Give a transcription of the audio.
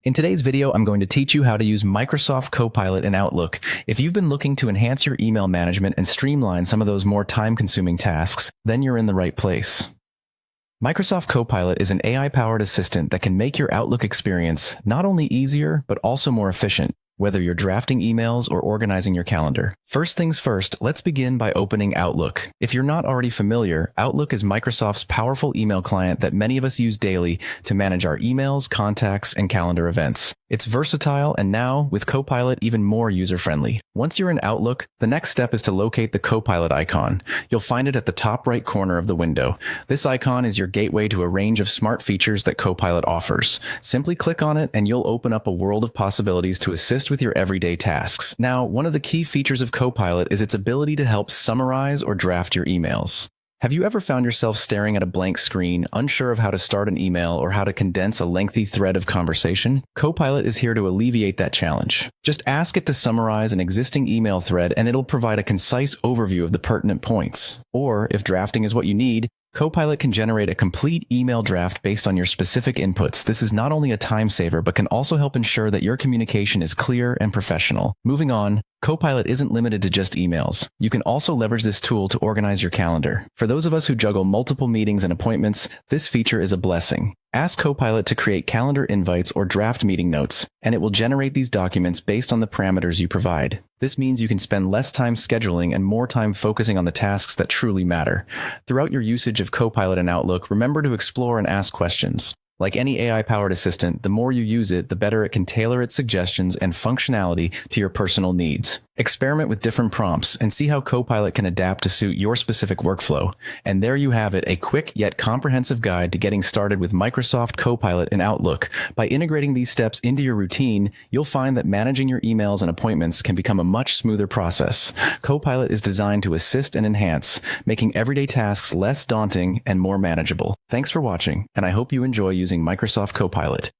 In today's video, I'm going to teach you how to use Microsoft Copilot in Outlook. If you've been looking to enhance your email management and streamline some of those more time-consuming tasks, then you're in the right place. Microsoft Copilot is an AI-powered assistant that can make your Outlook experience not only easier, but also more efficient, whether you're drafting emails or organizing your calendar. First things first, let's begin by opening Outlook. If you're not already familiar, Outlook is Microsoft's powerful email client that many of us use daily to manage our emails, contacts, and calendar events. It's versatile and now, with Copilot, even more user-friendly. Once you're in Outlook, the next step is to locate the Copilot icon. You'll find it at the top right corner of the window. This icon is your gateway to a range of smart features that Copilot offers. Simply click on it and you'll open up a world of possibilities to assist with your everyday tasks. Now, one of the key features of Copilot is its ability to help summarize or draft your emails. Have you ever found yourself staring at a blank screen, unsure of how to start an email or how to condense a lengthy thread of conversation? Copilot is here to alleviate that challenge. Just ask it to summarize an existing email thread and it'll provide a concise overview of the pertinent points. Or, if drafting is what you need, Copilot can generate a complete email draft based on your specific inputs. This is not only a time saver, but can also help ensure that your communication is clear and professional. Moving on, Copilot isn't limited to just emails. You can also leverage this tool to organize your calendar. For those of us who juggle multiple meetings and appointments, this feature is a blessing. Ask Copilot to create calendar invites or draft meeting notes, and it will generate these documents based on the parameters you provide. This means you can spend less time scheduling and more time focusing on the tasks that truly matter. Throughout your usage of Copilot in Outlook, remember to explore and ask questions. Like any AI-powered assistant, the more you use it, the better it can tailor its suggestions and functionality to your personal needs. Experiment with different prompts and see how Copilot can adapt to suit your specific workflow. And there you have it, a quick yet comprehensive guide to getting started with Microsoft Copilot in Outlook. By integrating these steps into your routine, you'll find that managing your emails and appointments can become a much smoother process. Copilot is designed to assist and enhance, making everyday tasks less daunting and more manageable. Thanks for watching, and I hope you enjoy using Microsoft Copilot.